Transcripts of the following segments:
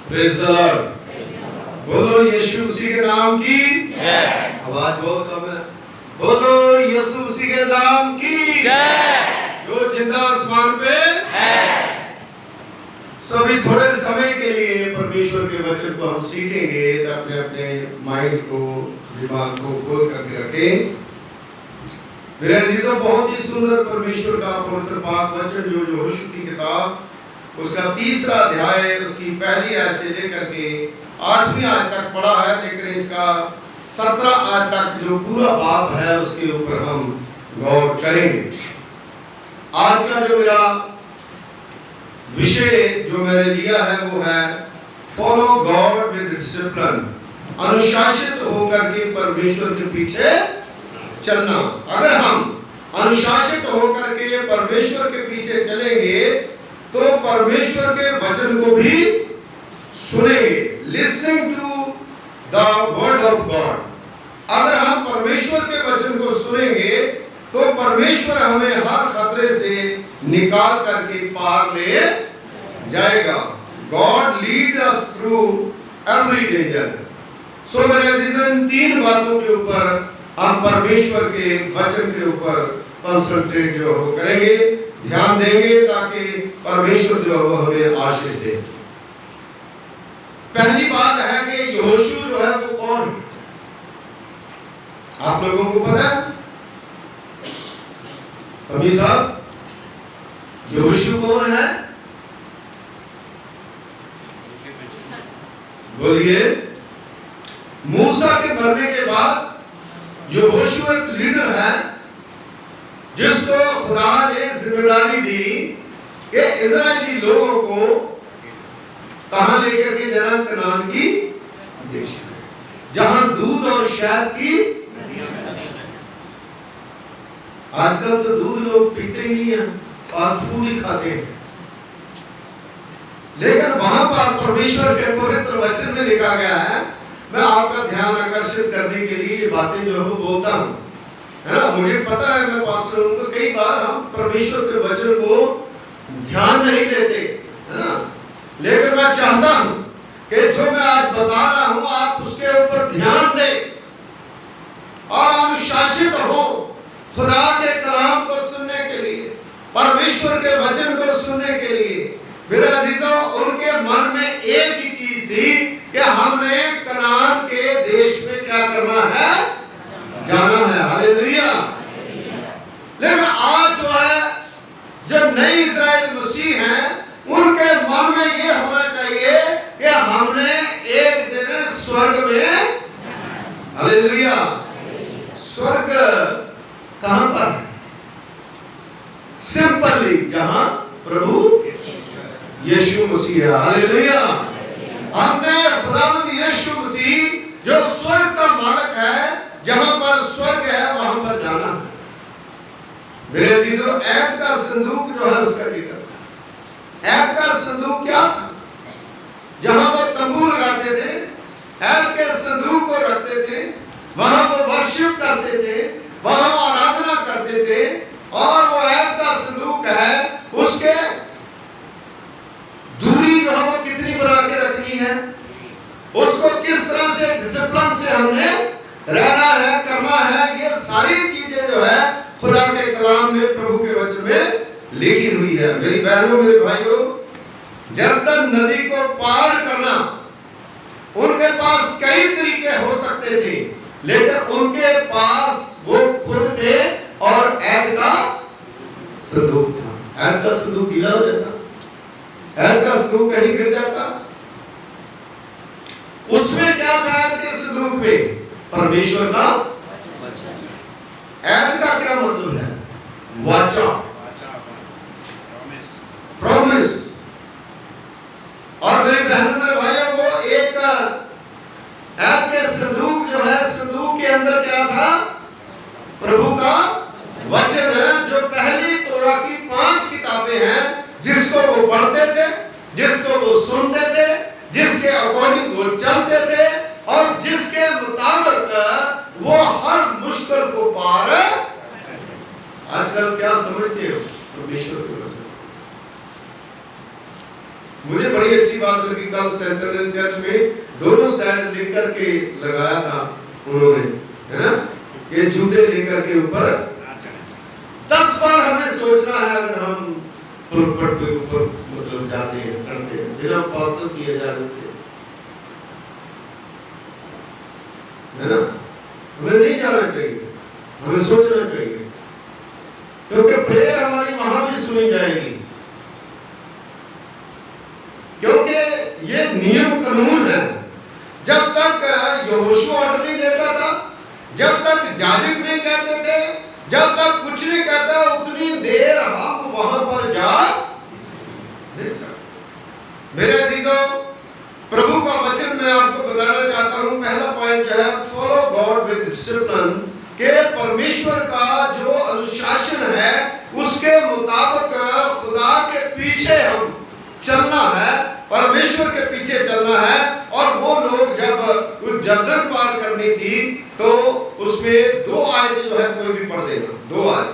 Praise the Lord. बोलो यीशु मसीह के नाम की जय। आवाज बहुत कम है। बोलो यीशु मसीह के नाम की जय। जो जिंदा आसमान पे है। सभी थोड़े समय के लिए परमेश्वर के वचन को हम सीखेंगे, तो अपने अपने माइंड को, दिमाग को खोल करके रखें। मेरे अजीजों, बहुत ही सुंदर परमेश्वर का पवित्र पाक वचन जो यहोशू की किताब उसका 3रा अध्याय उसकी पहली आयत से लेकर के 8वीं आयत तक पढ़ा है, लेकिन इसका 17 आयत तक जो पूरा बाब है उसके ऊपर हम गौर करेंगे। आज का जो मेरा विषय जो मैंने लिया है वो है फॉलो गॉड विद डिसिप्लिन, अनुशासित होकर के परमेश्वर के पीछे चलना। अगर हम अनुशासित होकर के परमेश्वर के पीछे चलेंगे तो परमेश्वर के वचन को भी सुनेंगे, listening to the word of God. अगर हम परमेश्वर के वचन को सुनेंगे तो परमेश्वर हमें हर खतरे से निकाल करके पार ले जाएगा। God lead us through every danger. So मेरे अजीजों, इन 3 बातों के ऊपर हम परमेश्वर के वचन के ऊपर कंसंट्रेट जो हो करेंगे, ध्यान देंगे, ताकि परमेश्वर जो है वो हमें आशीष दे। पहली बात है कि यहोशू जो है वो कौन है? आप लोगों को पता है? अमीर साहब, यहोशू कौन है? बोलिए। मूसा के मरने के बाद यहोशू एक लीडर है जिसको खुदा ने जिम्मेदारी दी कि इजरायली लोगों को कहां लेकर के जाना? कनान की देश में, जहां दूध और शहद की। आजकल तो दूध लोग पीते ही नहीं है, फास्ट फूड ही खाते हैं। लेकिन वहां पर परमेश्वर के पवित्र वचन में लिखा गया है, मैं आपका ध्यान आकर्षित करने के लिए ये बातें जो है वो बोलता हूं, है ना। मुझे पता है, मैं पास्टर हूं, तो कई बार हम परमेश्वर के वचन को ध्यान नहीं देते, है ना। लेकिन मैं चाहता हूं कि जो मैं आज बता रहा हूं आप उसके ऊपर ध्यान दें और अनुशासित हो खुदा के कलाम को सुनने के लिए, परमेश्वर के वचन को सुनने के लिए। मेरे अजीजों, उनके मन में एक ही चीज थी कि हमने कनान के देश में क्या करना है? जाना है। हालेलुया। लेकिन आज जो है, जब नई इजराइल मसीह हैं, उनके मन में ये होना चाहिए कि हमने एक दिन स्वर्ग में, हालेलुया, स्वर्ग कहां पर? सिंपली जहां प्रभु यीशु मसीह है। हालेलुया। हमने खुदावंद यीशु मसीह जो स्वर्ग का मालिक है, जहां पर स्वर्ग है वहां पर जाना है। मेरे दीदों, ऐब का संदूक जो है उसका जिक्र। ऐब का संदूक क्या था? जहां वो तंबू लगाते थे, ऐब के संदूक को रखते थे, वहां वो वर्शिप करते थे, वहां आराधना करते थे। और वो ऐब का संदूक है, उसके दूरी जो है वो कितनी बना के रखनी है, उसको किस तरह से डिसिप्लिन से हमने रहना है, करना है, ये सारी चीजें जो है खुदा के कलाम में, प्रभु के वचन में लिखी हुई है। मेरी बहनों, मेरे भाइयों, यरदन नदी को पार करना, उनके पास कई तरीके हो सकते थे, लेकिन उनके पास वो खुद थे और ऐद का संदूक था। ऐद का संदूक गीला हो जाता, ऐद का संदूक कहीं गिर जाता। उसमें क्या था? ऐद के संदूक में परमेश्वर का ऐद का क्या मतलब है? वाचा, प्रॉमिस। और मेरे बहनों, मेरे भाइयों, वो एक ऐद के संदूक जो है, संदूक के अंदर क्या था? प्रभु का वचन है, जो पहली तोरा की 5 किताबें हैं, जिसको वो पढ़ते थे, जिसको वो सुनते थे, जिसके अकॉर्डिंग वो चलते थे और जिसके मुताबिक वो हर मुश्किल को पार। आजकल क्या समझते हो? परमेश्वर के वचन। मुझे बड़ी अच्छी बात मतलब कि कल सेंट्रल चर्च में दोनों साइड लेकर के लगाया था उन्होंने, है ना, ये जूते लेकर के ऊपर 10 बार हमें सोचना है अगर हम पुलपट पे ऊपर मतलब जाते हैं, चढ़ते हैं बिना पास्टर की इजाजत के, है ना। हमें नहीं जाना चाहिए, हमें सोचना चाहिए, क्योंकि प्रेयर हमारी वहां भी सुनी जाएगी, क्योंकि ये नियम कानून है। जब तक यहोशू ऑर्डर नहीं देता था, जब तक याजक नहीं कहते थे, जब तक कुछ नहीं कहता, उतनी देर हम वहां पर जा नहीं सकते। मेरे अजीजों, प्रभु का वचन मैं आपको बताना चाहता हूं। पहला पॉइंट जो है, फॉलो गॉड विद डिसिप्लिन, के परमेश्वर का जो अनुशासन है उसके मुताबिक खुदा के पीछे हम चलना है, परमेश्वर के पीछे चलना है। और वो लोग जब उस जर्दन पार करनी थी तो उसमें 2 आयतें जो है कोई भी पढ़ देना, 2 आयत।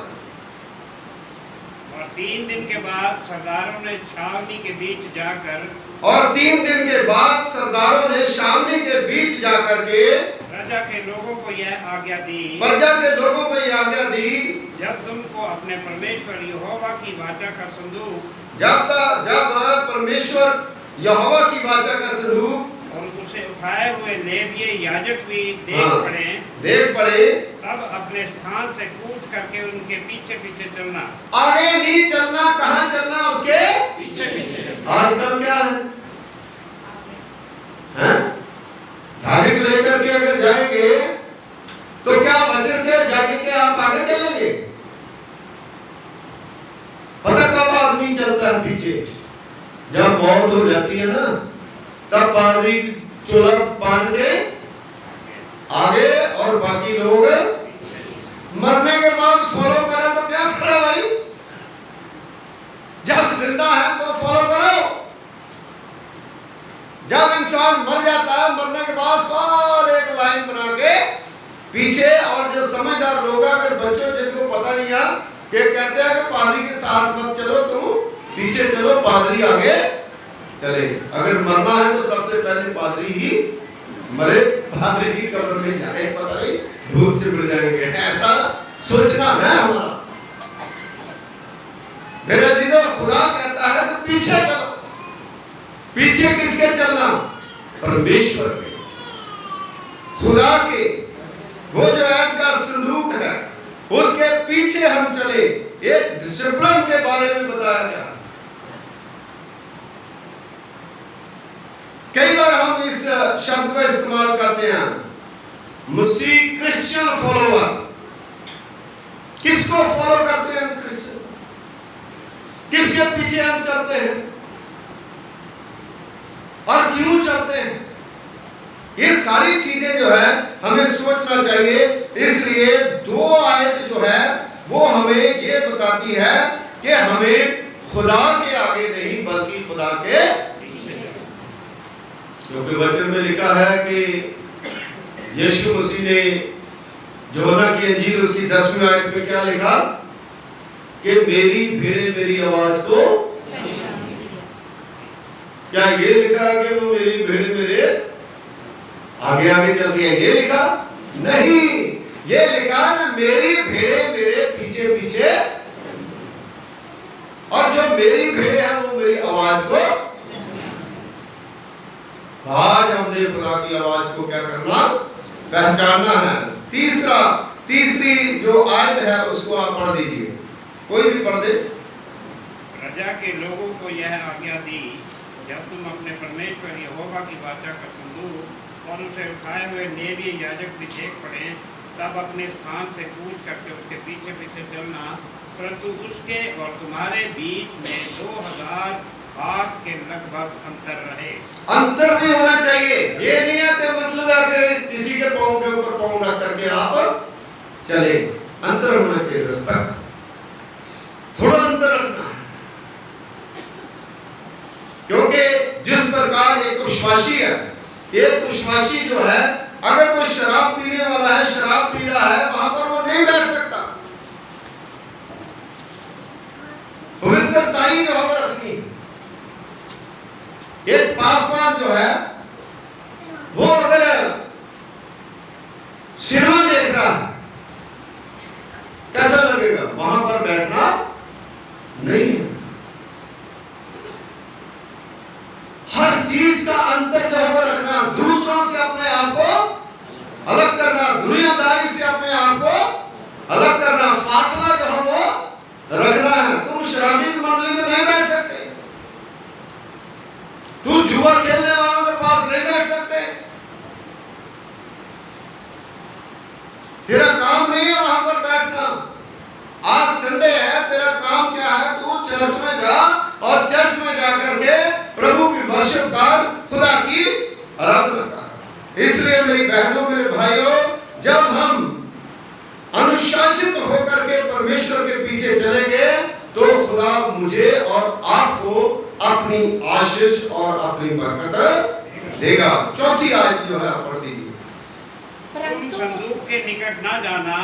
और 3 दिन के बाद सरदारों ने छावनी के बीच जाकर, और 3 दिन के बाद सरदारों ने छावनी के बीच जाकर के प्रजा के लोगों को यह आज्ञा दी, प्रजा के लोगों को यह आज्ञा दी, जब तुमको अपने परमेश्वर यहोवा की वाचा का संदूक, जब परमेश्वर यहोवा की वाचा का संदूक और उसे उठाए हुए लेवीय याजक भी देख पड़े, तब अपने स्थान से कूच करके उनके पीछे पीछे चलना। आगे नहीं चलना, कहाँ चलना? उसके पीछे पीछे। आजकल क्या है, धागे लेकर के अगर जाएंगे तो क्या वचन के जाके के आप आगे चलेंगे? पता कब आदमी चलता है पीछे? जब मौत हो जाती है ना, तब पादरी चोला बांध के आगे और बाकी लोग मरने के बाद फॉलो करें तो क्या करो भाई? जब जिंदा है तो फॉलो करो, जब इंसान मर जाता है, मरने के बाद सारे एक लाइन बना के पीछे। और जो समझदार लोग, अगर बच्चों जिनको पता नहीं है, ये कहते हैं कि पादरी के साथ मत चलो, तुम पीछे चलो, पादरी आगे चले। अगर मरना है तो सबसे पहले पादरी ही मरे, पादरी की कब्र में जाए, पता नहीं धूप से मिल जाएंगे, ऐसा सोचना है हमारा। मेरे अजीजों, खुदा कहता है कि पीछे चलो। पीछे किसके चलना? परमेश्वर के, खुदा के। वो जो ऐद का संदूक है उसके पीछे हम चले। एक डिसिप्लिन के बारे में बताया गया। कई बार हम इस शब्द का इस्तेमाल करते हैं, मसीह क्रिश्चियन फॉलोवर। किसको फॉलो करते हैं हम? क्रिश्चियन। किसके पीछे हम चलते हैं और क्यों चलते हैं? ये सारी चीजें जो है हमें सोचना चाहिए। इसलिए 2 आयत जो है वो हमें ये बताती है कि हमें खुदा के आगे नहीं बल्कि खुदा के, क्योंकि वचन में लिखा है कि यीशु मसीह ने यूहन्ना की इंजील उसकी 10वीं आयत में क्या लिखा कि मेरी भेड़ें मेरी आवाज को, क्या ये लिखा है कि वो मेरी भेड़ें मेरे आगे आगे चलती है? ये लिखा नहीं, ये लिखा ना मेरी भेड़ें मेरे पीछे पीछे, और जो मेरी भेड़ें हैं वो मेरी आवाज को। आज हमने खुदा की आवाज को क्या करना? पहचानना है। तीसरी जो आयत है उसको आप पढ़ दीजिए, कोई भी पढ़ दे। प्रजा के लोगों को यह आज्ञा दी, जब तुम अपने परमेश्वर यहोवा की वाचा का संदूक और उसे उठाए हुए लेवीय याजक भी देख पड़े, तब अपने स्थान से कूच करके उसके पीछे पीछे चलना, परंतु उसके और तुम्हारे बीच में 2000 हाथ के लगभग अंतर रहे। अंतर भी होना चाहिए। ये नहीं है कि मतलब है कि किसी के पांव के ऊपर पांव रख करके आप चले। अंतर होना चाहिए, रिस्पेक्ट, थोड़ा अंतर रखना है। क्योंकि जिस प्रकार एक विश्वासी है, एक विश्वासी जो है, अगर कोई शराब पीने वाला है, शराब पी रहा है, वहां पर वो नहीं बैठ सकता। पवित्रताई जो हमें रखनी, एक पासवान जो है वो अगर सिनेमा देख रहा है कैसा लगेगा? वहां पर बैठना नहीं है। हर चीज का अंतर जो है वो रखना, दूसरों से अपने आप को अलग करना, दुनियादारी से अपने आप को अलग करना, फासला जो है वो रखना है। तुम शराबी की मंडली में नहीं बैठ सकते, तू जुआ खेलने वालों के पास नहीं बैठ सकते, तेरा काम नहीं है वहां पर बैठना। आज संडे है, तेरा काम क्या है? तू चर्च में जा और चर्च में जाकर के प्रभु की वर्शिप कर, खुदा की आराधना कर। इसलिए मेरी बहनों, मेरे भाइयों, जब हम अनुशासित होकर के परमेश्वर के पीछे चलेंगे तो खुदा मुझे और आपको अपनी आशीष और अपनी बरकत देगा। चौथी आयत जो है पढ़ दीजिए। तुम संदूक के निकट ना जाना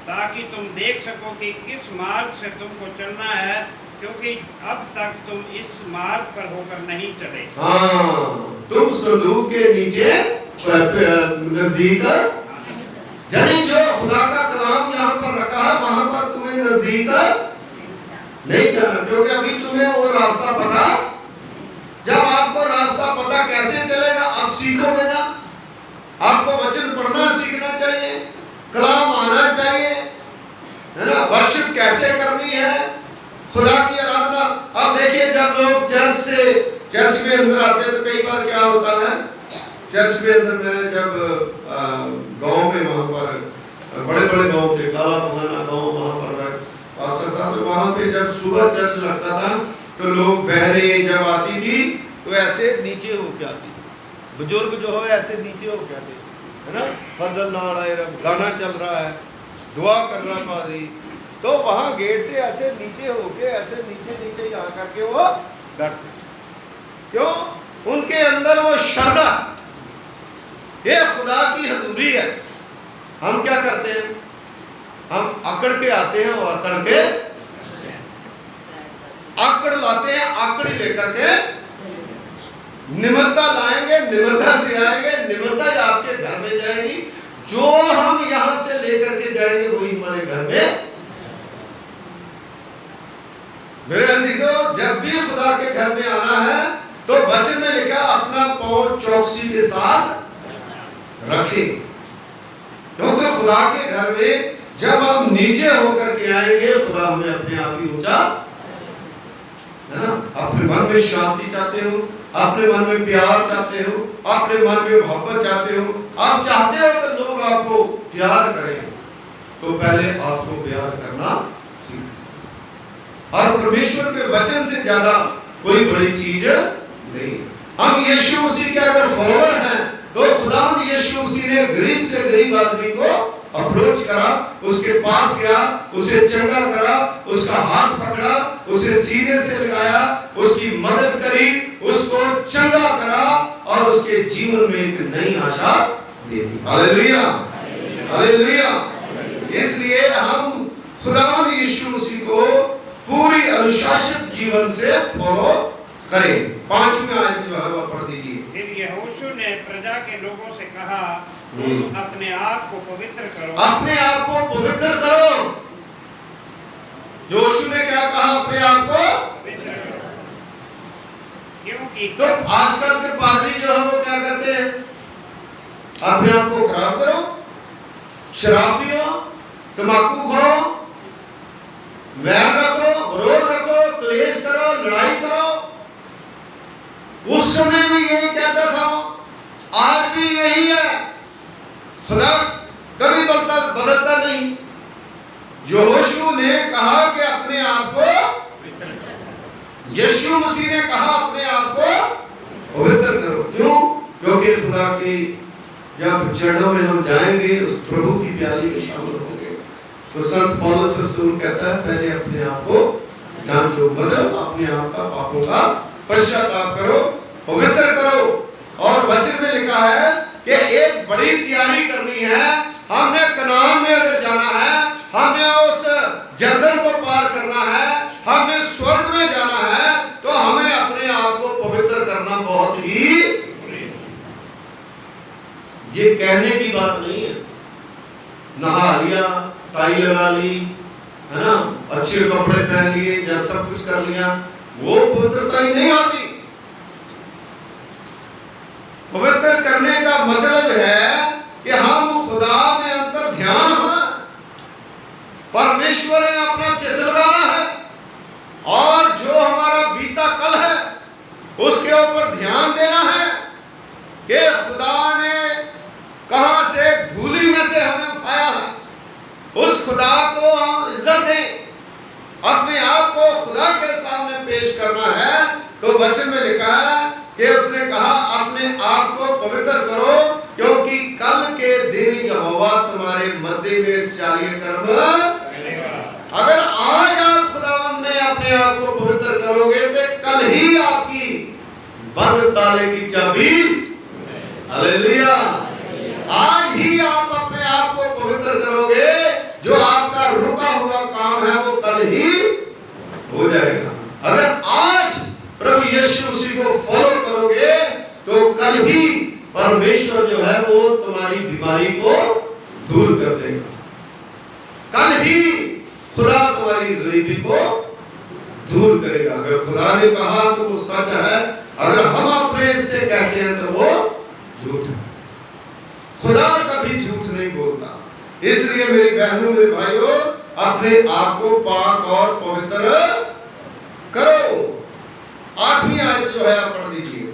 ताकि तुम देख सको कि किस मार्ग से तुमको चलना है, क्योंकि अब तक तुम इस मार्ग पर होकर नहीं चले। हाँ, तुम संदूक के नीचे नजदीक, यानी जो खुदा का कलाम यहाँ पर रखा है वहां पर तुम्हें नजदीक नहीं जाना, क्योंकि अभी तुम्हें वो रास्ता पता। जब आपको रास्ता पता कैसे चलेगा? आप सीखोगे ना। आपको वचन पढ़ना सीखना चाहिए, कलाम आना चाहिए, है ना? वर्शिप कैसे करनी है, खुदा की आराधना। अब देखिए, जब लोग चर्च में अंदर आते हैं तो कई बार क्या होता है, चर्च में अंदर में जब गांव में, वहां पर बड़े बड़े गांव थे, काला पुराना गांव, वहां पर पास्टर था, तो वहां पे जब सुबह चर्च लगता था तो लोग बहनें जब आती थी तो ऐसे नीचे होके आती, बुजुर्ग जो है ऐसे नीचे होके आते, है ना? फजल ना रहा, गाना चल रहा है, दुआ कर रहा पादरी, तो वहां गेट से ऐसे नीचे होके, ऐसे नीचे नीचे आ करके वो बैठते। क्यों? उनके अंदर वो श्रद्धा, ये खुदा की हजूरी है। हम क्या करते हैं? हम अकड़ के आते हैं और अकड़ के आकड़ लाते हैं, आकड़ी लेकर के निम्रता लाएंगे, निम्रता से आएंगे, निम्रता ही आपके घर में जाएगी। जो हम यहां से लेकर के जाएंगे वही हमारे घर में। मेरे अजीजों, जब भी खुदा के घर में आना है तो वचन में लिखा अपना पांव चौकसी के साथ रखें, क्योंकि खुदा के घर में जब हम नीचे होकर के आएंगे खुदा हमें अपने आप ही ऊंचा, है ना? अपने मन में शांति चाहते हो, अपने मन में प्यार चाहते हो, अपने मन में मोहब्बत चाहते हो, आप चाहते हो कि लोग आपको प्यार करें, तो पहले आपको प्यार करना सीखें। और परमेश्वर के वचन से ज्यादा कोई बड़ी चीज नहीं। हम यीशु मसीह के अगर फॉलोअर हैं तो खुदावंद यीशु मसीह ने गरीब से गरीब आदमी को अप्रोच करा, उसके पास गया, उसे चंगा करा, उसका हाथ पकड़ा, उसे सीने से लगाया, उसकी मदद करी, उसको चंगा करा और उसके जीवन में एक नई आशा दे दी। Hallelujah, hallelujah. इसलिए हम खुदावंद यीशु मसीह को पूरी अनुशासित जीवन से फॉलो करें। 5वीं आयत जो है वह पढ़ दीजिए। फिर यहोशू ने प्रजा के लोगों से कहा, तुम अपने आप को पवित्र करो। अपने आप को पवित्र करो। यहोशू ने क्या कहा? अपने आप को पवित्र करो, क्योंकि तो आजकल के पादरी जो है वो क्या कहते हैं? अपने आप को खराब करो, शराब पियो, तंबाकू खाओ, वैर रखो, विरोध रखो, क्लेश करो, लड़ाई करो। उस समय में यही कहता था वो, आज भी यही है। खुदा कभी बदलता नहीं। यहोशू ने कहा कि अपने आप को, यीशु मसीह ने कहा अपने आप को पवित्र करो। क्यों? क्योंकि खुदा की जब चरणों में हम जाएंगे, उस प्रभु की प्याली में शामिल होंगे, तो संत पौलुस रसूल कहता है पहले अपने आप को जांचो, मतलब अपने आप का पापों का पश्चाताप करो, पवित्र करो। और वचन में लिखा है कि एक बड़ी तैयारी करनी है। हमने कनान में अगर जाना है, हमें उस जर्दन को पार करना है, हमें स्वर्ग में जाना है, तो हमें अपने आप को पवित्र करना ये कहने की बात नहीं है। नहा लिया, टाई लगा ली, है ना, अच्छे कपड़े पहन लिए या सब कुछ कर लिया, वो पवित्रता ही नहीं होती। पवित्र करने का मतलब है कि हम खुदा में अंतर ध्यान होना, परमेश्वर में अपना चित्त लगाना है, और जो हमारा बीता कल है उसके ऊपर ध्यान देना है कि खुदा ने कहां से धूली में से हमें उठाया है। उस खुदा को हम इज्जत दें, अपने आप को खुदा के सामने पेश करना है। तो वचन में लिखा है कि उसने कहा अपने आप को पवित्र करो, क्योंकि कल के दिन यहोवा तुम्हारे मध्य में चार्य कर्म करेगा। अगर आज आप खुदावंद में अपने आप को पवित्र करोगे तो कल ही आपकी बंद ताले की चाबी, हालेलुया, आज ही आप अपने आप को पवित्र करोगे। जो आपका रुका हुआ काम है वो कल ही हो जाएगा। अगर आज प्रभु यीशु मसीह को फॉलो करोगे तो कल ही परमेश्वर जो है वो तुम्हारी बीमारी को दूर कर देगा। कल ही खुदा तुम्हारी गरीबी को दूर करेगा। अगर खुदा ने कहा तो वो सच है, अगर हम अपने से कहते हैं तो वो झूठ है। खुदा कभी झूठ नहीं बोलता। इसलिए मेरी बहनों, मेरे भाइयों, अपने आप को पाक और पवित्र करो। 8वीं आयत जो है आप पढ़ दीजिए।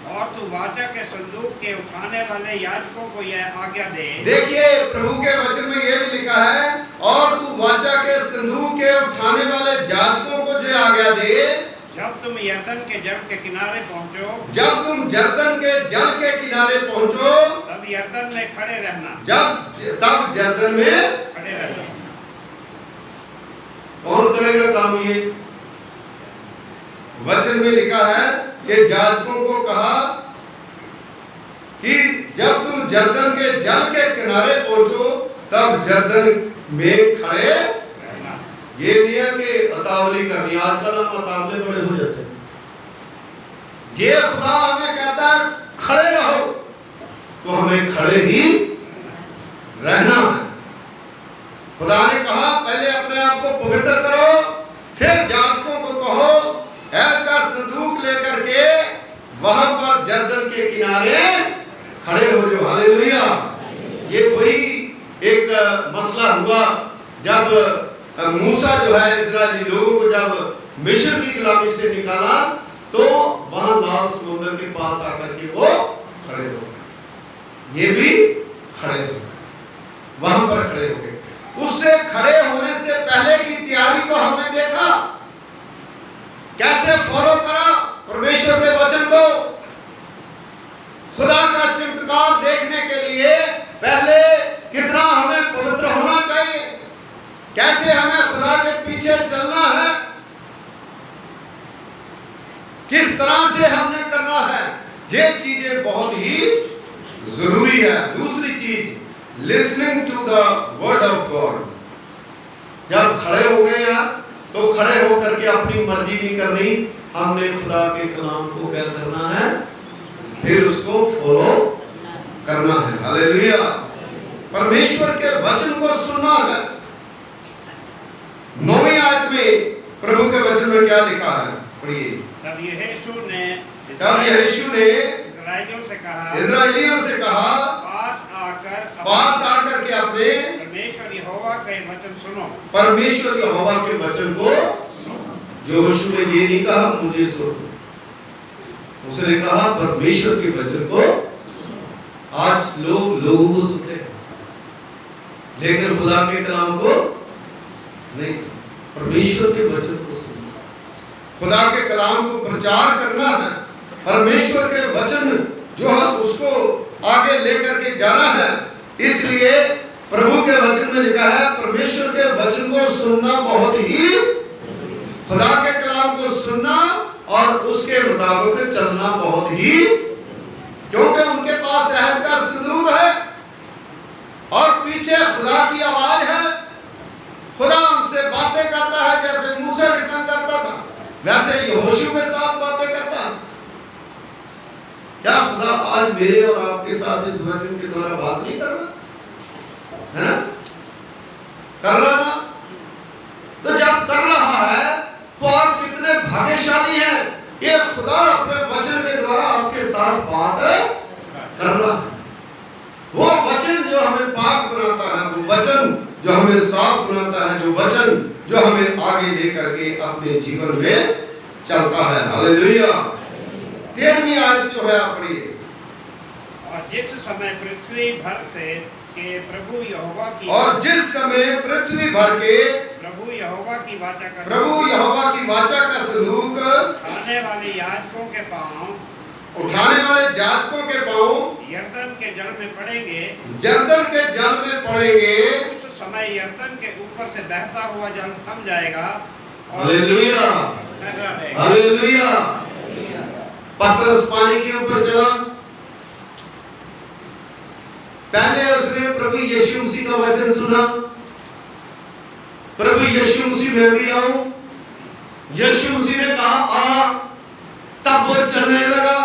और तू वाचा के संदूक के उठाने वाले याजकों को यह आज्ञा दे। देखिए प्रभु के वचन में यह भी लिखा है, और तू वाचा के संदूक के उठाने वाले याजकों को जो आज्ञा दे, जब तुम यरदन के जल के किनारे पहुंचो, जब तुम यरदन के जल के किनारे पहुंचो, तब यरदन में खड़े रहना, तब यरदन में खड़े रहना। कौन करेगा काम? ये वचन में लिखा है कि याजकों को कहा कि जब तुम यरदन के जल के किनारे पहुंचो तब यरदन में खड़े। ये नहीं है कि अतावली करनी। आजकल हम अतावले बड़े हो जाते हैं। ये खुदा हमें कहता है खड़े रहो, तो हमें खड़े ही रहना है। खुदा ने कहा पहले अपने आप को पवित्र करो, फिर याजकों को कहो ऐद का संदूक लेकर के वहां पर यरदन के किनारे खड़े हो जाओ। हालेलुया। ये वही एक मसला हुआ जब मूसा जो है इजरायली लोगों को जब मिस्र की गुलामी से निकाला, तो वहां लाल समुद्र के पास आकर के वो खड़े हो गए। ये भी खड़े हो गए, वहां पर खड़े हो गए। उससे खड़े होने से पहले की तैयारी को हमने देखा, कैसे फॉलो करा परमेश्वर के वचन को। खुदा का चमत्कार देखने के लिए पहले कितना हमें पवित्र होना चाहिए, कैसे हमें खुदा के पीछे चलना है, किस तरह से हमने करना है, ये चीजें बहुत ही जरूरी है। दूसरी चीज, listening to the word of God. जब खड़े हो गए हैं तो खड़े होकर के अपनी मर्जी नहीं करनी, हमने खुदा के कलाम को क्या करना है, फिर उसको फॉलो करना है। हालेलुया। परमेश्वर के वचन को सुनना है। 9वीं आयत में प्रभु के वचन में क्या लिखा है, पढ़िए। तब यहोशू ने इस्राएलियों से कहा पास आकर के अपने परमेश्वर यहोवा के वचन सुनो। परमेश्वर यहोवा के वचन को, यहोशू ने ये नहीं कहा मुझे सुनो, उसने कहा परमेश्वर के वचन को। आज लोग लोगों को सुनते हैं लेकिन खुदा के कलाम को नहीं सुनते। परमेश्वर के वचन को सुनना, खुदा के कलाम को प्रचार करना है। परमेश्वर के वचन जो है उसको आगे लेकर के जाना है। इसलिए प्रभु के वचन में लिखा है परमेश्वर के वचन को सुनना बहुत ही, खुदा के कलाम को सुनना और उसके मुताबिक चलना बहुत ही, क्योंकि उनके पास रहत का संदूक है और पीछे खुदा की आवाज है। खुदा उनसे बातें करता है, जैसे मूसा के संग करता था वैसे यहोशू के साथ बातें करता। क्या खुदा आज मेरे और आपके साथ इस वचन के द्वारा बात नहीं कर रहा है ना? कर रहा ना? तो जब कर रहा है तो आप कितने भाग्यशाली हैं, ये खुदा अपने वचन के द्वारा आपके साथ बात कर रहा है। वो वचन जो हमें पाक बनाता है, वो वचन जो हमें साफ बनाता है, जो वचन जो हमें आगे लेकर के अपने जीवन में चलता है। हालेलुया। 13वीं आयत जो है आप पढ़िए। और जिस समय पृथ्वी भर से के प्रभु यहोवा की और जिस समय पृथ्वी भर के प्रभु यहोवा की वाचा का संदूक खाने वाले याजकों के पांव उठाने वाले जातकों के पांव यरदन के जल में पड़ेंगे, जर्दन के जल में पड़ेंगे, उस समय यरदन के ऊपर से बहता हुआ जल थम जाएगा और हालेलुया, ठहरा रहेगा। हालेलुया। पतरस पानी के ऊपर चला, पहले उसने प्रभु यीशु मसीह का वचन सुना, प्रभु यीशु मसीह मैं भी आऊं, यीशु मसीह ने कहा आ, तब वो चलने लगा।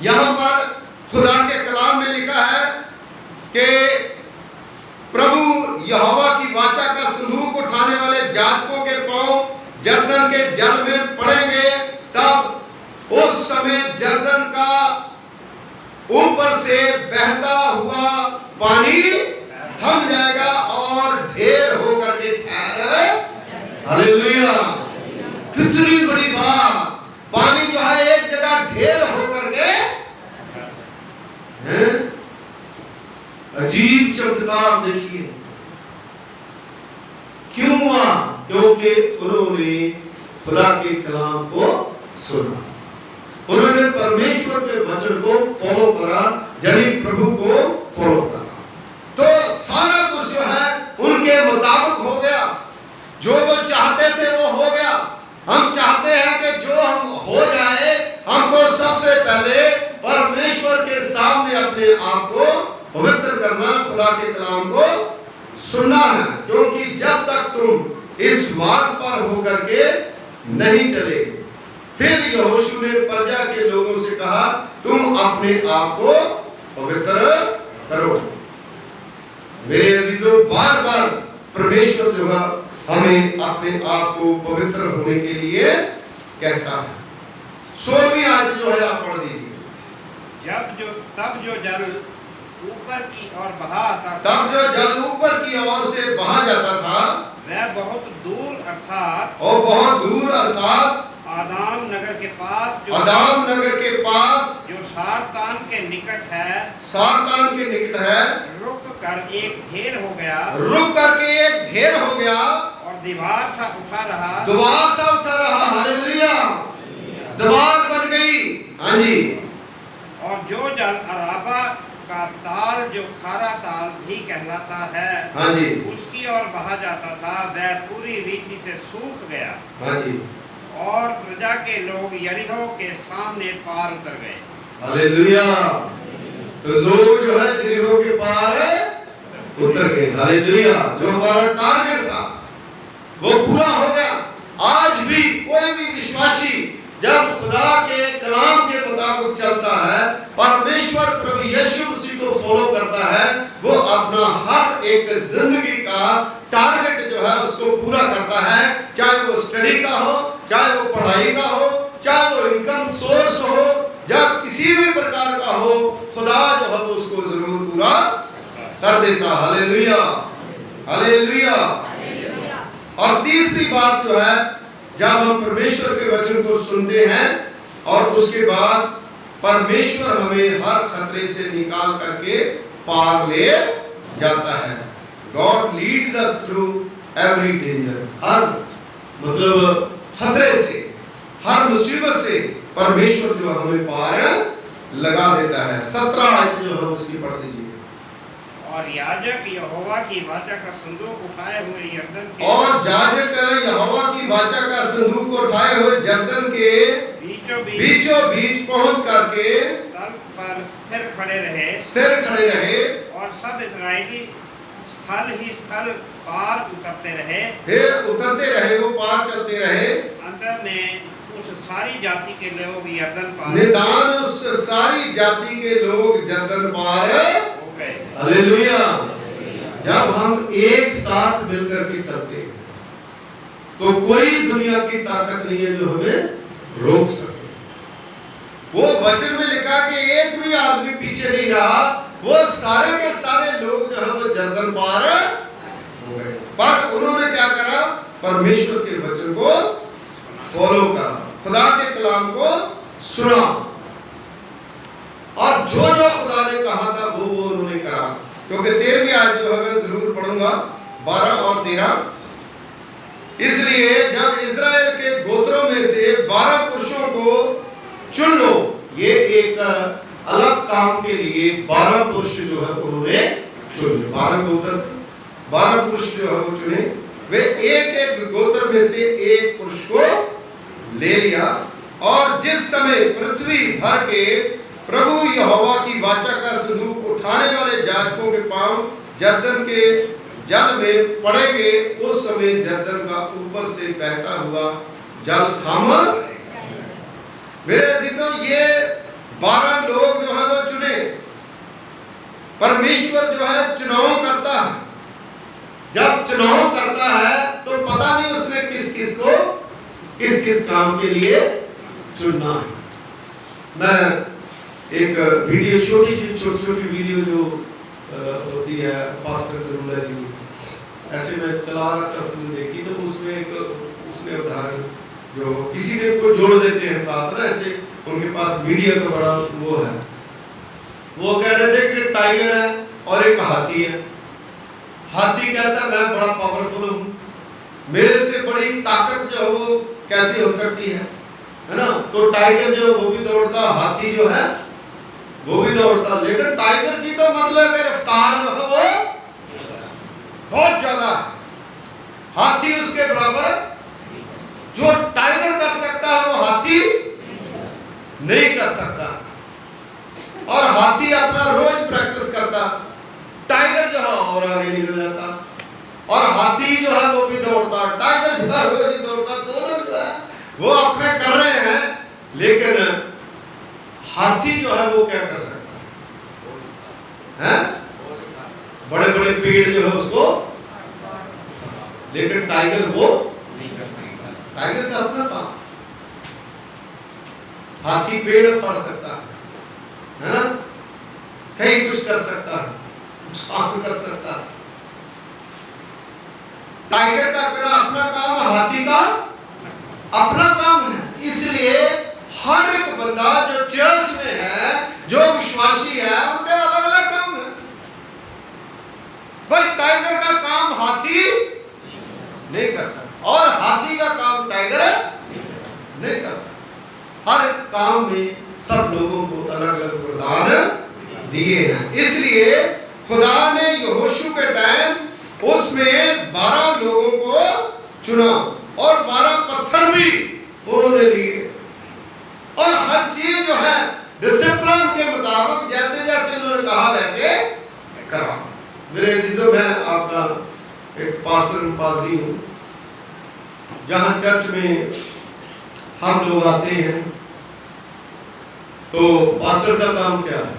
यहां पर खुदा के कलाम में लिखा है कि प्रभु यहोवा की वाचा का संदूक उठाने वाले जाजकों के पांव जर्दन के जल में पड़ेंगे, तब उस समय जर्दन का ऊपर से बहता हुआ पानी थम जाएगा और ढेर होकर के ठहर। हालेलुया। कितनी बड़ी बात, पानी जो है एक जगह ढेर होकर के अजीब चमत्कार देखिए। क्यों हुआ? क्योंकि उन्होंने खुदा के कलाम को सुना, उन्होंने परमेश्वर के वचन को फॉलो करा, यानी प्रभु को फॉलो करा, तो सारा कुछ जो है उनके मुताबिक हो गया। जो वो चाहते थे वो हो गया। हम चाहते हैं कि जो हम हो जाए, हमको सबसे पहले परमेश्वर के सामने अपने आप को पवित्र करना, खुदा के कलाम को सुनना है, क्योंकि जब तक तुम इस मार्ग पर होकर के नहीं चले। फिर यहोशू ने प्रजा के लोगों से कहा, तुम अपने आप को पवित्र करो। मेरे अजीजों, बार बार परमेश्वर जो है हमें अपने आप को पवित्र होने के लिए कहता है। 16वीं आयत जो है आप पढ़ दीजिए। तब जो जल ऊपर की ओर बहा आता था, तब जो जल ऊपर की ओर से बहा जाता था, वह बहुत दूर अर्थात आदाम नगर के पास जो सारतान के निकट है, रुक करके एक ढेर हो गया और दीवार सा उठा रहा। हालेलुया। दीवार बन गई। हाँ जी। और जो जल अराबा का ताल, जो खारा ताल भी कहलाता है, हाँ जी, उसकी ओर बहा जाता था, वह पूरी रीति से सूख गया। हाँ जी। और प्रजा के लोग यरीहो के सामने पार उतर गए। हालेलुया। तो लोग जो है यरीहो के पार उतर गए। हालेलुया। जो हमारा टारगेट था वो पूरा हो गया। आज भी कोई भी विश्वासी जब खुदा के कलाम के मुताबिक चलता है, परमेश्वर प्रभु यीशु मसीह को फॉलो करता है, वो अपना हर एक जिंदगी का टारगेट जो है उसको पूरा करता है। चाहे वो स्टडी का हो, चाहे वो पढ़ाई का हो, चाहे वो इनकम सोर्स हो, या किसी भी प्रकार का हो, खुदा जो है वो उसको जरूर पूरा कर देता। Hallelujah, hallelujah. और तीसरी बात जो है, जब हम परमेश्वर के वचन को सुनते हैं और उसके बाद परमेश्वर हमें हर खतरे से निकाल करके पार ले जाता है। God lead us through every danger. हर मतलब खतरे से, हर मुसीबत से परमेश्वर जो हमें पार लगा देता है। 17 आयत जो है उसकी पढ़ दीजिए। और याजक यहोवा की वाचा का संदूक उठाए हुए यरदन के बीचों बीच पहुंच करके तल पर स्थिर खड़े रहे और सब इस्राएली स्थल ही स्थल पार उतरते रहे। फिर उतरते रहे, वो पार चलते रहे। अंत में उस सारी जाति के लोग यरदन पार निदान उस सारी जाति के लोग यरदन पार हो गए। हालेलुया। जब हम एक साथ मिलकर के चलते हैं तो कोई दुनिया की ताकत नहीं है जो हमें रोक सके। वो वचन में लिखा कि एक भी आदमी पीछे नहीं रहा, वो सारे के सारे लोग जो है वो यरदन पार हो गए। पर उन्होंने क्या करा? परमेश्वर के वचन को फॉलो करा, खुदा के कलाम को सुना और जो जो खुदा ने कहा था वो उन्होंने करा। क्योंकि 13वीं आयत जो है मैं जरूर पढ़ूंगा, 12 और 13। इसलिए जब इजराइल के गोत्रों में से 12 पुरुषों को चुन लो, ये एक अलग काम के लिए 12 पुरुष जो है उन्होंने चुने। 12 गोत्र, 12 पुरुष जो है वो चुने। वे एक एक गोत्र में से एक पुरुष को ले लिया और जिस समय पृथ्वी भर के प्रभु यहोवा की वाचा का संदूक उठाने वाले याजकों के पांव यरदन के जल में पड़ेंगे, उस समय यरदन का ऊपर से बहता हुआ जल थम। मेरे अजीजों, ये 12 लोग जो है वो चुने। परमेश्वर जो है चुनाव करता है। जब चुनाव करता है तो पता नहीं उसने किस किस को किस किस काम के लिए चुनना है। मैं एक वीडियो, छोटी छोटी वीडियो जो होती है पास्टर करूंगा जी, ऐसे मैं चला रहा था, उसने देखी तो उसने उदाहरण जो किसी ने को जोड़ देते हैं साथ ना, ऐसे उनके पास मीडिया का बड़ा वो है। वो कह रहे थे कि टाइगर है और एक हाथी है। हाथी कहता मैं बड़ा पावरफुल हूँ, मेरे से बड़ी ताकत जो है वो कैसी हो सकती है ना। तो टाइगर जो वो भी दौड़ता, हाथी जो है वो भी दौड़ता, लेकिन टाइगर की तो मतलब रफ्तार जो है वो बहुत ज्यादा है, हाथी उसके बराबर। जो टाइगर कर सकता है वो हाथी नहीं कर सकता। और हाथी अपना रोज प्रैक्टिस करता, टाइगर जो है और आगे निकल जाता। और हाथी जो है वो भी दौड़ता, टाइगर जो है रोज ही दौड़ता। दोनों जो है वो अपने कर रहे हैं, लेकिन हाथी जो है वो क्या कर सकता है? बड़े बड़े पेड़ जो है उसको, लेकिन टाइगर वो नहीं कर सकता। टाइगर का अपना काम, हाथी पेड़ फाड़ सकता है ना, कहीं कुछ कर सकता है, नुकसान कर सकता है। टाइगर का अपना अपना काम, हाथी का अपना काम है। इसलिए हर एक बंदा जो चर्च में है, जो विश्वासी है, उनके अलग अलग काम है। भाई टाइगर का काम हाथी नहीं कर सकता और हाथी का काम टाइगर नहीं कर सकता। हर एक काम में सब लोगों को अलग अलग वरदान दिए हैं। इसलिए खुदा ने यहोशू के टाइम उसमें 12 लोगों को चुना और 12 पत्थर भी उन्होंने लिए और हर चीज जो है डिसिप्लिन के मुताबिक जैसे जैसे उन्होंने कहा वैसे करा। मेरे अजीजों, मैं आपका एक पास्टर पादरी हूँ। जहाँ चर्च में हम लोग आते हैं तो पास्टर का काम क्या है?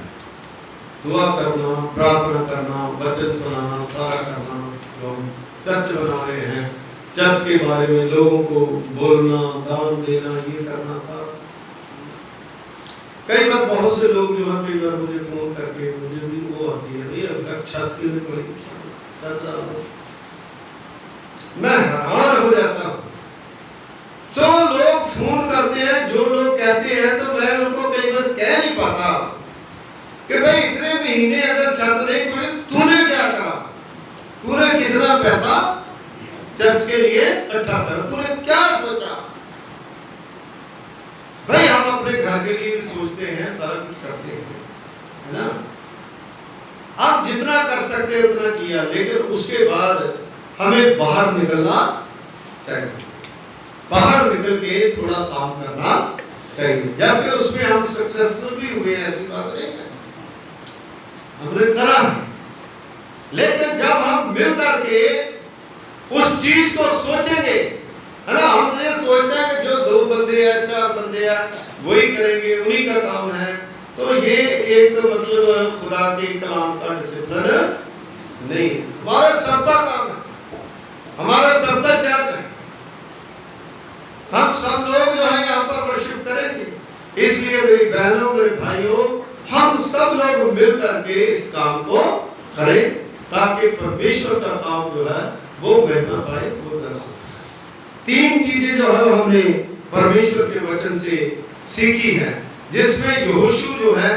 दुआ करना, प्रार्थना करना, वचन सुनाना, सारा करना। लोग चर्च बना रहे हैं, चर्च के बारे में लोगों को बोलना, दान देना, ये करना सारा। कई बार बहुत से लोग जो है कई बार मुझे फोन करके, मुझे भी वो आती है, भैया अभी तक छत की पड़ी, मैं हैरान हो जाता हूँ। जो लोग फोन करते हैं, जो लोग कहते हैं, तो मैं उनको कई बार कह नहीं पाता कि भाई इतने महीने अगर छत नहीं पड़ी, तूने क्या करा? तूने कितना पैसा चर्च के लिए इकट्ठा करा? तूने क्या सोचा? भाई हम अपने घर के लिए भी सोचते हैं, सारा कुछ करते हैं, है ना। आप जितना कर सकते हैं उतना किया, लेकिन उसके बाद हमें बाहर निकलना चाहिए, बाहर निकल के थोड़ा काम करना चाहिए। जबकि उसमें हम सक्सेसफुल भी हुए, ऐसी बात नहीं है, हमने करा। लेकिन जब हम मिल करके उस चीज को सोचेंगे है ना। हम ये सोचते हैं कि जो 2 बंदे हैं 4 बंदे हैं वही करेंगे, उन्हीं का काम है। तो ये एक मतलब खुदा के कलाम का डिसिप्लिन नहीं, हमारा सबका काम है, हमारा सबका चर्च है, हम सब लोग जो है यहाँ पर वर्शिप करेंगे। इसलिए मेरी बहनों मेरे भाइयों, हम सब लोग मिल करके इस काम को करें ताकि परमेश्वर का काम जो है वो महिमा पाए, वो जरा 3 चीजें जो है हमने परमेश्वर के वचन से सीखी है, जिसमें यहोशू जो है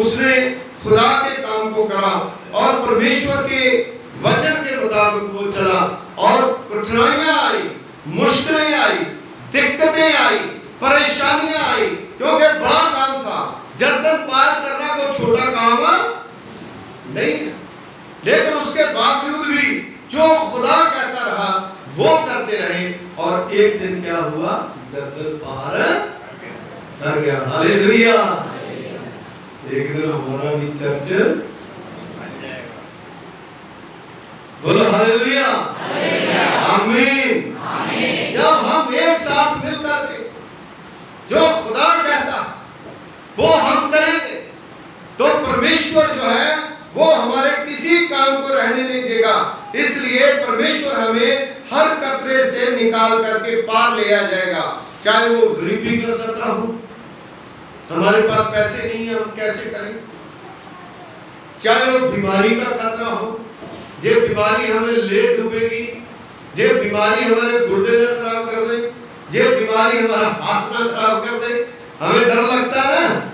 उसने खुदा के काम को करा और परमेश्वर के वचन के मुताबिक वो चला, और कठिनाइयां आई, मुश्किलें आई, दिक्कतें आई, परेशानियां आई, क्योंकि बड़ा काम था। जर्दन पार करना कोई छोटा काम नहीं, लेकिन उसके बावजूद भी जो खुदा कहता रहा वो करते रहे, और एक दिन क्या हुआ, जर्दन पार कर गया। हालेलुया। एक दिन हमारा भी चर्च बोलो हालेलुया, आमीन। जब हम एक साथ मिल करके जो खुदा कहता वो हम करेंगे, तो परमेश्वर जो है वो हमारे किसी काम को रहने नहीं देगा। इसलिए परमेश्वर हमें हर खतरे से निकाल करके पार ले आ जाएगा। चाहे वो गरीबी का खतरा हो, हमारे पास पैसे नहीं है, हम कैसे करें? चाहे वो बीमारी का खतरा हो, ये बीमारी हमें ले डूबेगी, ये बीमारी हमारे गुर्दे न खराब कर दे, ये बीमारी हमारा हाथ न खराब कर दे, हमें डर लगता है ना।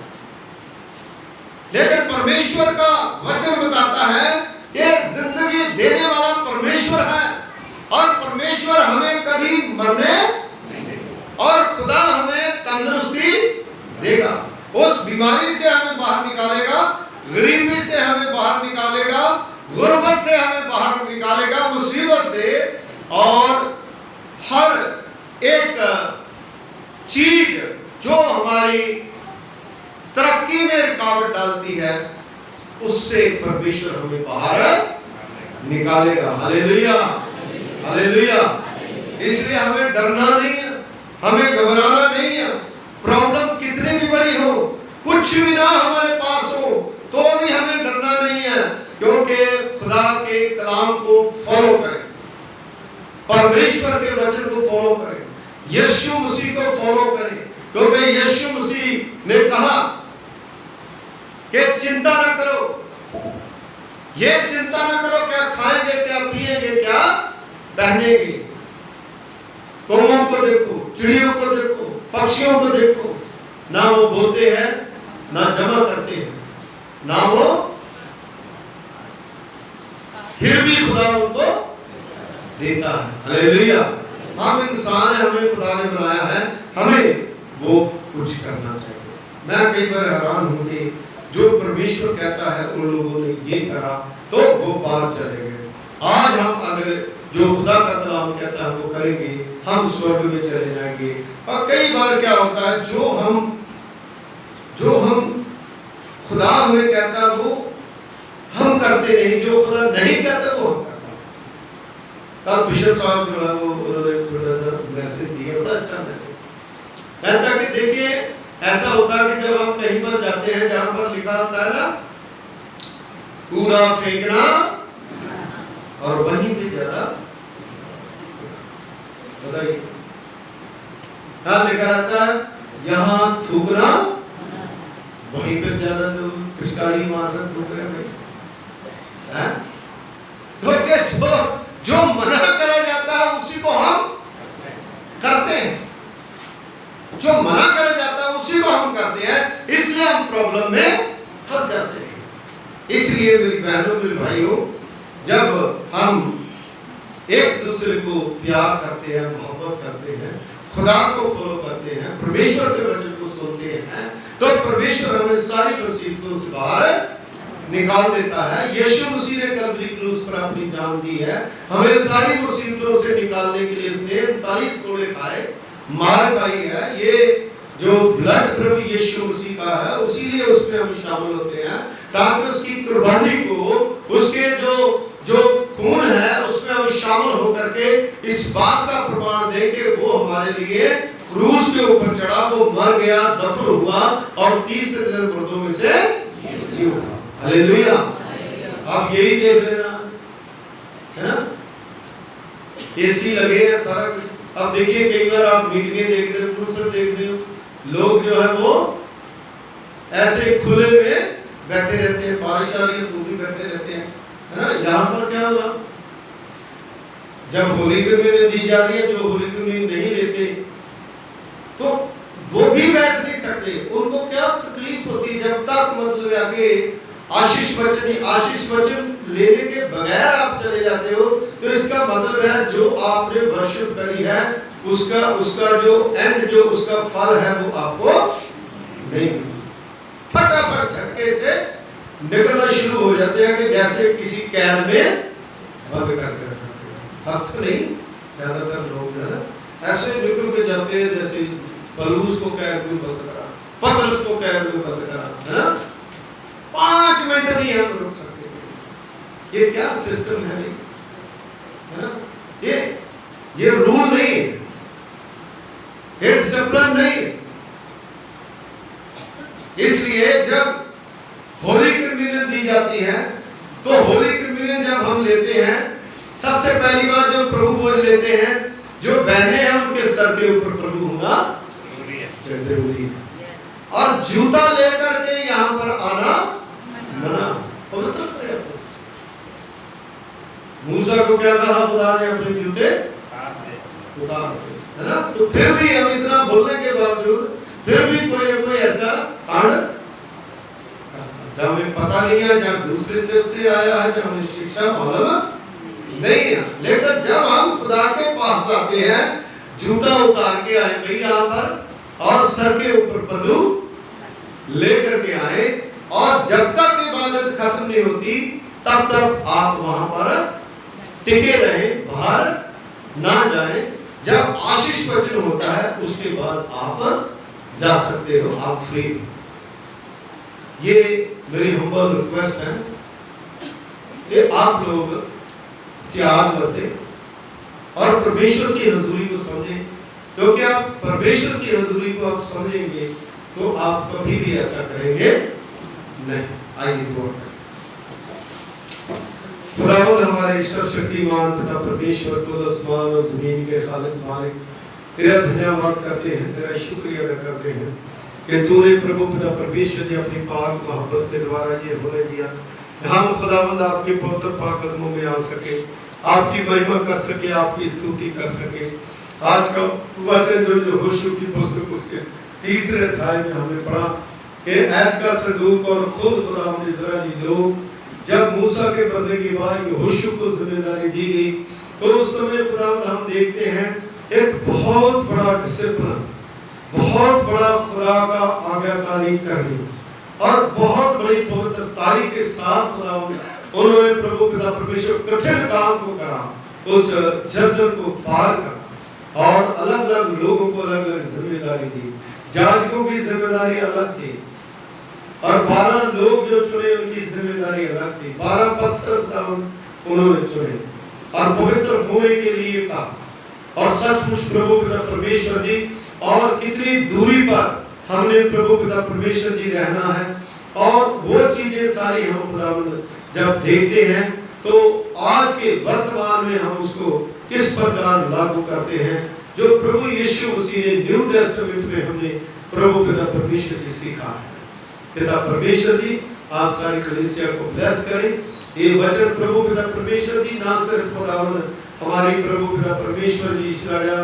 लेकिन परमेश्वर का वचन बताता है कि जिंदगी देने वाला परमेश्वर है, और परमेश्वर हमें कभी मरने, और खुदा हमें तंदुरुस्ती देगा। उस बीमारी से हमें बाहर निकालेगा, गरीबी से हमें बाहर निकालेगा, गुर्बत से हमें बाहर निकालेगा, मुसीबत से, और हर एक चीज जो हमारी तरक्की में रुकावट डालती है उससे परमेश्वर हमें बाहर निकालेगा। Hallelujah, hallelujah. इसलिए हमें डरना नहीं है, हमें घबराना नहीं है। प्रॉब्लम कितनी भी बड़ी हो, कुछ भी ना हमारे पास हो, तो भी हमें डरना नहीं है, क्योंकि खुदा के कलाम को फॉलो करें, परमेश्वर के वचन को फॉलो करें, यीशु मसीह को फॉलो करें। क्योंकि यीशु मसीह ने कहा कि चिंता न करो, ये चिंता न करो क्या खाएंगे, क्या पिएंगे, क्या पहनेंगे। कौओं को देखो, चिड़ियों को देखो, पक्षियों को देखो, ना वो बोते हैं, ना जमा करते हैं, ना वो, फिर भी खुदा उनको देता है। हालेलुया। हम इंसान है, हमें खुदा ने बनाया है, हमें वो कुछ करना चाहिए। मैं कई बार हैरान हूं कि जो परमेश्वर कहता है उन लोगों ने ये करा तो वो पार चले गए। आज हम अगर जो खुदा का कलाम कहता है वो करेंगे, हम स्वर्ग में चले जाएंगे। और कई बार क्या होता है, जो हम खुदा हमें कहता है वो हम करते नहीं, जो खुदा नहीं कहता वो हम करते। कल बिशप साहब जो है वो उन्होंने छोटा सा मैसेज दिया, बड़ा अच्छा मैसेज। कहता कि देखिए ऐसा होता है कि जब हम कहीं पर जाते हैं जहां पर लिखा होता है ना कूड़ा फेंकना, और वहीं पे ज्यादा, बताइए क्या लिखा रहता है, यहाँ थूकना, वहीं पे ज्यादा जो पिचकारी मारना, थूक रहे भाई। जो मना करा जाता है उसी को हम करते हैं, जो मना करा जाता है उसी को हम करते हैं, इसलिए हम प्रॉब्लम में फंस जाते हैं। इसलिए मेरी बहनों मेरे भाइयों, जब हम एक दूसरे को प्यार करते हैं, मोहब्बत करते हैं, खुदा को फॉलो करते हैं, परमेश्वर के वचन को सुनते हैं, तो परमेश्वर हमें सारी मुसीबतों से बाहर निकाल देता है। यीशु मसीह ने कल्वरी क्रूस पर अपनी जान दी है, हमें सारी मुसीबतों से निकालने के लिए इसने 39 कोड़े खाए, मार खाई है। ये जो ब्लड प्रभु यीशु मसीह का है, उसीलिए उसमें हम शामिल होते हैं, ताकि उसकी कुर्बानी को, उसके जो खून है उसमें हम शामिल होकर के इस बात का प्रमाण दें कि वो हमारे लिए क्रूस के ऊपर चढ़ा, वो मर गया, दफन हुआ और तीसरे दिन मृतों में से जी उठा। हालेलुया। आप यही देख लेना, है ना, एसी लगे हैं, सारा कुछ। अब देखिए कई बार आप मीटिंगें देख रहे हो, प्रोग्राम देख रहे हो, लोग जो है वो ऐसे खुले में बैठे रहते हैं, बारिश आ रही है तो भी बैठे रहते हैं, है ना। यहाँ पर क्या होगा, जब होली कम्युनियन दी जा रही है, जो होली कम्युनियन नहीं लेते तो वो भी बैठ नहीं सकते। उनको क्या तकलीफ होती, जब तक मतलब आके आशीष वचन लेने के बगैर आप चले जाते हो, तो इसका मतलब है जो आपने वर्शिप करी है उसका जो एंड, जो उसका फल है वो आपको नहीं। फटाफट झटके से निकलना शुरू हो जाते हैं कि जैसे किसी कैद में बंद करके रखा। सख्त नहीं, ज्यादातर लोग जो है ना ऐसे निकल के जाते हैं जैसे पलूस को कैद में बंद करा, पतरस को कैद में बंद करा, है ना। 5 मिनट नहीं हम रुक सकते। ये क्या सिस्टम है, है ना। ये रूल नहीं, ये डिसिप्लिन नहीं। इसलिए जब होली कम्युनियन दी जाती है, तो होली कम्युनियन जब हम लेते हैं, सबसे पहली बात जो प्रभु भोज लेते हैं, जो बहने हैं उनके सर के ऊपर प्रभु होना जरूरी है। और जूता लेकर के यहाँ पर आना मना। पवित्र करें। मूसा को क्या कहा खुदा ने, अपने जूते उतार दे, है ना। तो फिर भी हम इतना बोलने के बावजूद फिर भी कोई ना कोई ऐसा कांड, जब हमें पता नहीं है, जब दूसरे चीज से आया है, जब हमें शिक्षा मालूम नहीं है, लेकिन जब हम खुदा के पास आते हैं, जूता उतार के आए कहीं यहाँ पर, और सर के ऊपर पल्लू लेकर के आए, और जब तक इबादत खत्म नहीं होती तब तक आप वहां पर टिके रहे, बाहर ना जाए। जब आशीष वचन होता है उसके बाद आप जा सकते हो, आप फ्री। ये मेरी हम्बल रिक्वेस्ट है कि आप लोग त्याग बरतें और परमेश्वर की हजूरी को समझें, क्योंकि आप परमेश्वर की हजूरी को आप समझेंगे तो आप कभी भी ऐसा करेंगे नहीं। आइए दुआ करें। खुदावंद हमारे सर्वशक्तिमान पिता परमेश्वर को आसमान और जमीन के खालिक मालिक, तेरा धन्यवाद करते हैं, तेरा शुक्रिया अदा करते हैं कि तूने प्रभु पिता परमेश्वर जी अपनी पाक मोहब्बत के द्वारा ये होने दिया। हम खुदावंद आपके पवित्र पाक कदमों में आ सके, आपकी महिमा कर सके, आपकी स्तुति कर सके। आज का वचन जो होशू की पुस्तक उसके 3 अध्याय में हमने पढ़ा कि ऐद का संदूक और खुद खुदावंद इस्राएली लोग, जब मूसा के बनने के बाद यहोशू को जिम्मेदारी दी गई, तो उस समय खुदावंद हम देखते हैं एक बहुत बड़ा डिसिप्लिन, बहुत बड़ा खुदा का आज्ञाकारी करने और बहुत बड़ी पवित्रताई के साथ खुदावंद उन्होंने प्रभु पिता परमेश्वर कठिन काम को करा, उस जर्दन को पार करा, और अलग अलग लोगों को अलग अलग जिम्मेदारी दी। याजकों की जिम्मेदारी अलग थी, और 12 लोग जो चुने उनकी जिम्मेदारी अलग थी। 12 पत्थर उन्होंने चुने और पवित्र होने के लिए कहा, और सचमुच प्रभु पिता परमेश्वर जी, और कितनी दूरी पर हमने प्रभु पिता परमेश्वर जी रहना है, और वो चीजें सारी हम खुदावंद जब देखते हैं तो आज के वर्तमान में हम उसको किस प्रकार लागू करते हैं, जो प्रभु यीशु मसीह ने न्यू टेस्टामेंट में हमने प्रभु पिता परमेश्वर जी सीखा है। पिता परमेश्वर जी आप सारी कलीसिया को ब्लेस करें। ये वचन प्रभु पिता परमेश्वर जी ना सिर्फ खुदावंद हमारी प्रभु पिता परमेश्वर जी इस राजा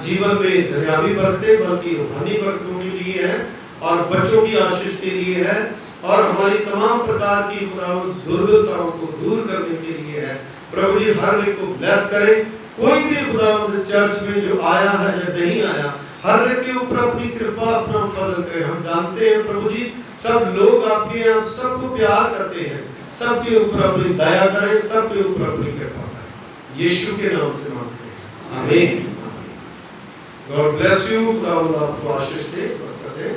जीवन में दुनियावी बरकतें, बल्कि रूहानी बरकतों के लिए है, और बच्चों की आशीष के लिए है, और हमारी तमाम प्रकार की खुदावंद दुर्बलताओं को दूर करने के लिए है। प्रभु जी हर एक को ब्लेस करें। कोई भी खुदावंद चर्च में जो आया है या नहीं आया, हर एक के ऊपर अपनी कृपा, अपना फजल करें। हम जानते हैं प्रभु जी सब लोग आपके यहाँ सबको प्यार करते हैं, सबके ऊपर अपनी दया करें, सबके ऊपर अपनी कृपा करें। यीशु के नाम से मांगते हैं, आमीन। God bless you. खुदावंद आपको आशीष दे, बरकत दे।